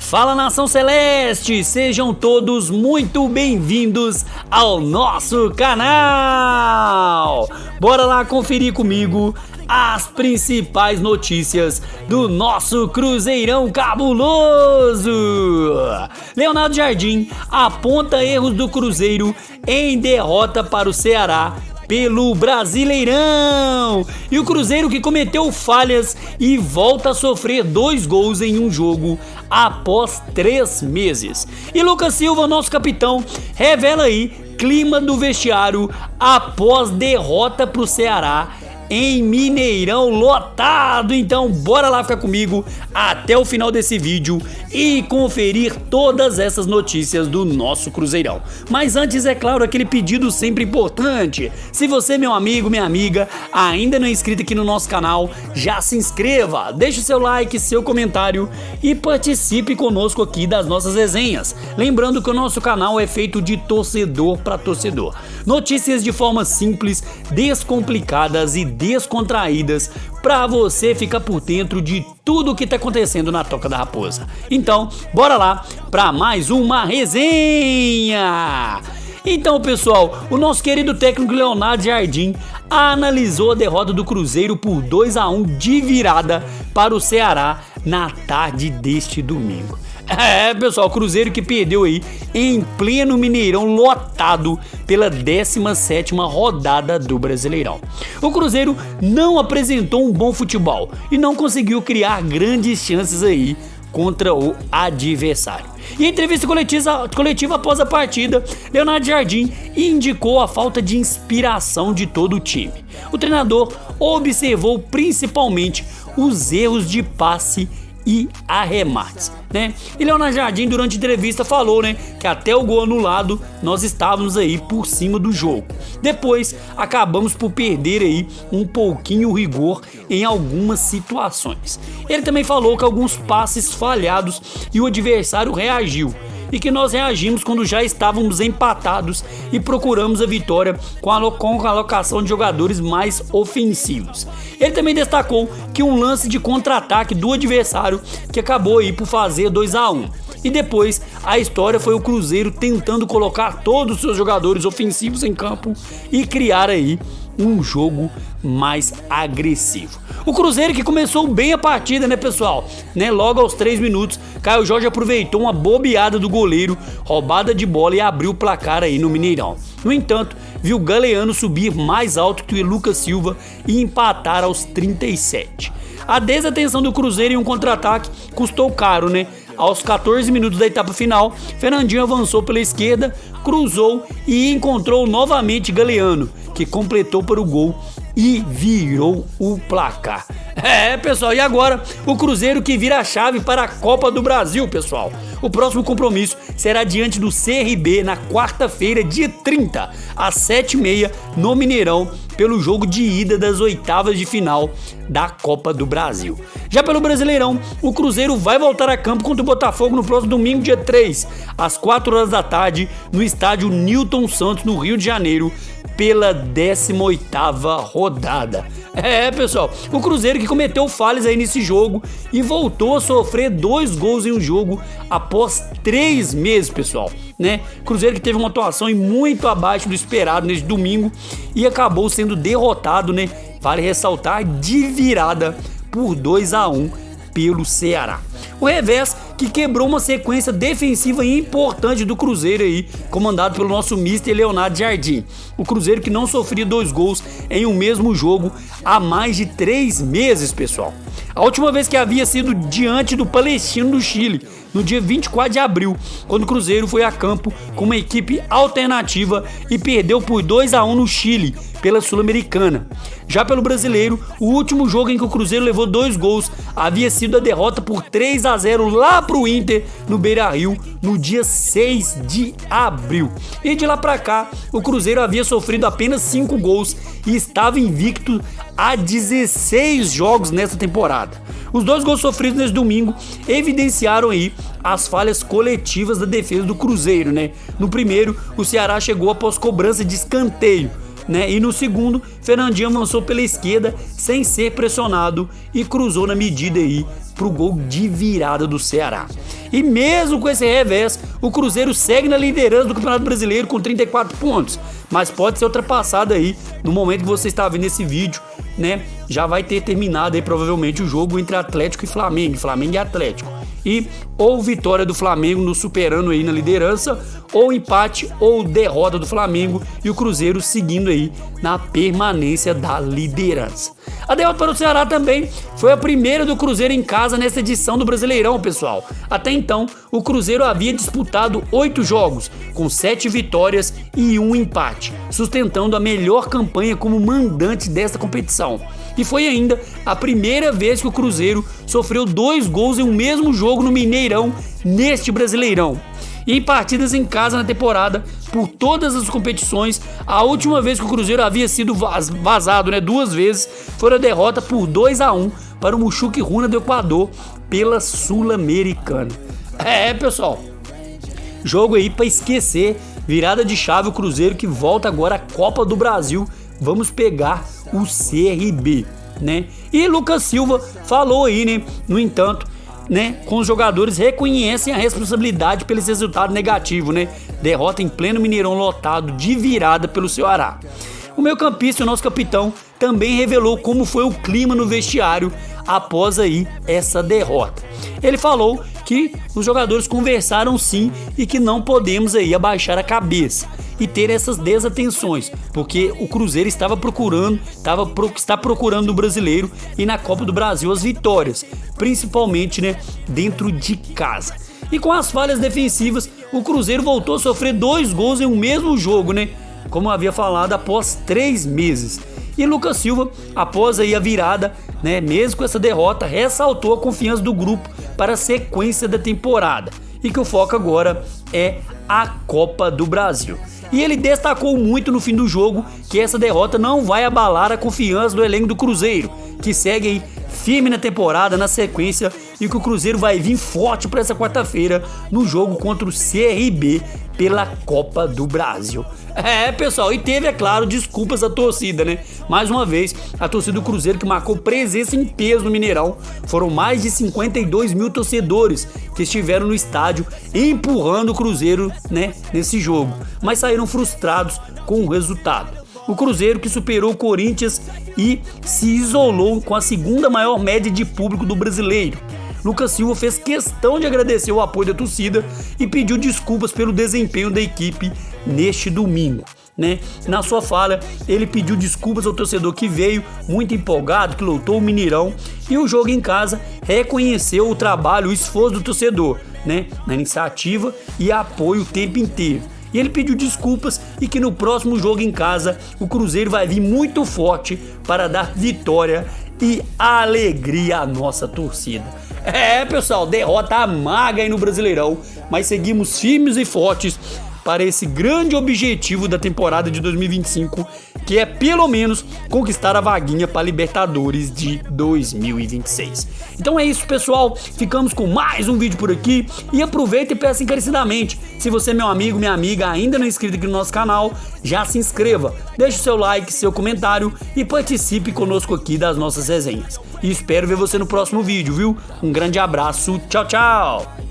Fala, Nação Celeste, sejam todos muito bem-vindos ao nosso canal. Bora lá conferir comigo as principais notícias do nosso Cruzeirão cabuloso. Leonardo Jardim aponta erros do Cruzeiro em derrota para o Ceará pelo Brasileirão. E o Cruzeiro que cometeu falhas e volta a sofrer 2 gols em um jogo após 3 meses. E Lucas Silva, nosso capitão, revela aí clima do vestiário após derrota pro Ceará em Mineirão lotado. Então bora lá ficar comigo até o final desse vídeo e conferir todas essas notícias do nosso Cruzeirão. Mas antes, é claro, aquele pedido sempre importante: se você, meu amigo, minha amiga, ainda não é inscrito aqui no nosso canal, já se inscreva, deixe o seu like, seu comentário e participe conosco aqui das nossas resenhas. Lembrando que o nosso canal é feito de torcedor para torcedor, notícias de forma simples, descomplicadas e descontraídas para você ficar por dentro de tudo o que tá acontecendo na Toca da Raposa. Então, bora lá para mais uma resenha. Então, pessoal, o nosso querido técnico Leonardo Jardim analisou a derrota do Cruzeiro por 2-1 de virada para o Ceará na tarde deste domingo. Pessoal, o Cruzeiro que perdeu aí em pleno Mineirão lotado pela 17ª rodada do Brasileirão. O Cruzeiro não apresentou um bom futebol e não conseguiu criar grandes chances aí contra o adversário. E em entrevista coletiva após a partida, Leonardo Jardim indicou a falta de inspiração de todo o time. O treinador observou principalmente os erros de passe e arremates, né? E Leonardo Jardim, durante a entrevista, falou, né, que até o gol anulado nós estávamos aí por cima do jogo. Depois acabamos por perder aí um pouquinho o rigor em algumas situações. Ele também falou que alguns passes falhados e o adversário reagiu, e que nós reagimos quando já estávamos empatados e procuramos a vitória com a alocação de jogadores mais ofensivos. Ele também destacou que um lance de contra-ataque do adversário que acabou aí por fazer 2-1. E depois a história foi o Cruzeiro tentando colocar todos os seus jogadores ofensivos em campo e criar aí um jogo mais agressivo. O Cruzeiro que começou bem a partida, né, pessoal? Logo aos 3 minutos, Caio Jorge aproveitou uma bobeada do goleiro, roubada de bola, e abriu o placar aí no Mineirão. No entanto, viu Galeano subir mais alto que o Lucas Silva e empatar aos 37. A desatenção do Cruzeiro em um contra-ataque custou caro, né? Aos 14 minutos da etapa final, Fernandinho avançou pela esquerda, cruzou e encontrou novamente Galeano, que completou para o gol e virou o placar. Pessoal, e agora o Cruzeiro que vira a chave para a Copa do Brasil, pessoal. O próximo compromisso será diante do CRB na quarta-feira, dia 30, às 7h30, no Mineirão, pelo jogo de ida das oitavas de final da Copa do Brasil. Já pelo Brasileirão, o Cruzeiro vai voltar a campo contra o Botafogo no próximo domingo, dia 3, às 4 horas da tarde, no estádio Newton Santos, no Rio de Janeiro, pela 18ª rodada. Pessoal, o Cruzeiro que cometeu falhas aí nesse jogo e voltou a sofrer 2 gols em um jogo após 3 meses, pessoal, né? Cruzeiro que teve uma atuação muito abaixo do esperado nesse domingo e acabou sendo derrotado, né? Vale ressaltar, de virada por 2-1 pelo Ceará. O revés que quebrou uma sequência defensiva importante do Cruzeiro aí, comandado pelo nosso mister Leonardo Jardim. O Cruzeiro que não sofria 2 gols em um mesmo jogo há mais de 3 meses, pessoal. A última vez que havia sido diante do Palestino do Chile, no dia 24 de abril, quando o Cruzeiro foi a campo com uma equipe alternativa e perdeu por 2-1 no Chile, pela Sul-Americana. Já pelo Brasileiro, o último jogo em que o Cruzeiro levou 2 gols havia sido a derrota por 3-0 lá pro Inter, no Beira-Rio, no dia 6 de abril. E de lá pra cá, o Cruzeiro havia sofrido apenas 5 gols e estava invicto há 16 jogos nessa temporada. Os 2 gols sofridos nesse domingo evidenciaram aí as falhas coletivas da defesa do Cruzeiro, né? No primeiro, o Ceará chegou após cobrança de escanteio, né? E no segundo, Fernandinho avançou pela esquerda sem ser pressionado e cruzou na medida aí pro gol de virada do Ceará. E mesmo com esse revés, o Cruzeiro segue na liderança do Campeonato Brasileiro com 34 pontos, mas pode ser ultrapassado aí no momento que você está vendo esse vídeo, né? Já vai ter terminado aí provavelmente o jogo entre Atlético e Flamengo e Atlético. E ou vitória do Flamengo nos superando aí na liderança, ou empate ou derrota do Flamengo e o Cruzeiro seguindo aí na permanência da liderança. A derrota para o Ceará também foi a primeira do Cruzeiro em casa nessa edição do Brasileirão, pessoal. Até então, o Cruzeiro havia disputado 8 jogos, com 7 vitórias e 1 empate, sustentando a melhor campanha como mandante desta competição. E foi ainda a primeira vez que o Cruzeiro sofreu 2 gols em um mesmo jogo no Mineirão neste Brasileirão. E em partidas em casa na temporada, por todas as competições, a última vez que o Cruzeiro havia sido vazado, 2 vezes, foi a derrota por 2-1 para o Muxuque Runa do Equador pela Sul-Americana. Pessoal, jogo aí para esquecer, virada de chave, o Cruzeiro que volta agora à Copa do Brasil. Vamos pegar o CRB, né? E Lucas Silva falou aí, no entanto, com os jogadores reconhecem a responsabilidade pelo esse resultado negativo, derrota em pleno Mineirão lotado de virada pelo Ceará. O meio-campista, o nosso capitão, também revelou como foi o clima no vestiário após aí essa derrota. Ele falou que os jogadores conversaram sim e que não podemos aí abaixar a cabeça e ter essas desatenções, porque o Cruzeiro está procurando no Brasileiro e na Copa do Brasil as vitórias, principalmente dentro de casa. E com as falhas defensivas, o Cruzeiro voltou a sofrer 2 gols em um mesmo jogo, como eu havia falado, após 3 meses. E Lucas Silva, após aí a virada, mesmo com essa derrota, ressaltou a confiança do grupo para a sequência da temporada e que o foco agora é a Copa do Brasil. E ele destacou muito no fim do jogo que essa derrota não vai abalar a confiança do elenco do Cruzeiro, que segue aí firme na temporada, na sequência, e que o Cruzeiro vai vir forte para essa quarta-feira no jogo contra o CRB pela Copa do Brasil. Pessoal, e teve, é claro, desculpas à torcida, Mais uma vez, a torcida do Cruzeiro que marcou presença em peso no Mineirão. Foram mais de 52 mil torcedores que estiveram no estádio empurrando o Cruzeiro, nesse jogo. Mas saíram frustrados com o resultado. O Cruzeiro que superou o Corinthians e se isolou com a segunda maior média de público do Brasileiro. Lucas Silva fez questão de agradecer o apoio da torcida e pediu desculpas pelo desempenho da equipe neste domingo. Na sua fala, ele pediu desculpas ao torcedor que veio muito empolgado, que lotou o Mineirão, e o jogo em casa reconheceu o trabalho, o esforço do torcedor, na iniciativa e apoio o tempo inteiro. E ele pediu desculpas e que no próximo jogo em casa o Cruzeiro vai vir muito forte para dar vitória e alegria à nossa torcida. Pessoal, derrota amarga aí no Brasileirão, mas seguimos firmes e fortes para esse grande objetivo da temporada de 2025, que é pelo menos conquistar a vaguinha para a Libertadores de 2026. Então é isso, pessoal, ficamos com mais um vídeo por aqui e aproveita e peça encarecidamente, se você é meu amigo, minha amiga, ainda não é inscrito aqui no nosso canal, já se inscreva, deixe o seu like, seu comentário e participe conosco aqui das nossas resenhas. E espero ver você no próximo vídeo, viu? Um grande abraço, tchau, tchau!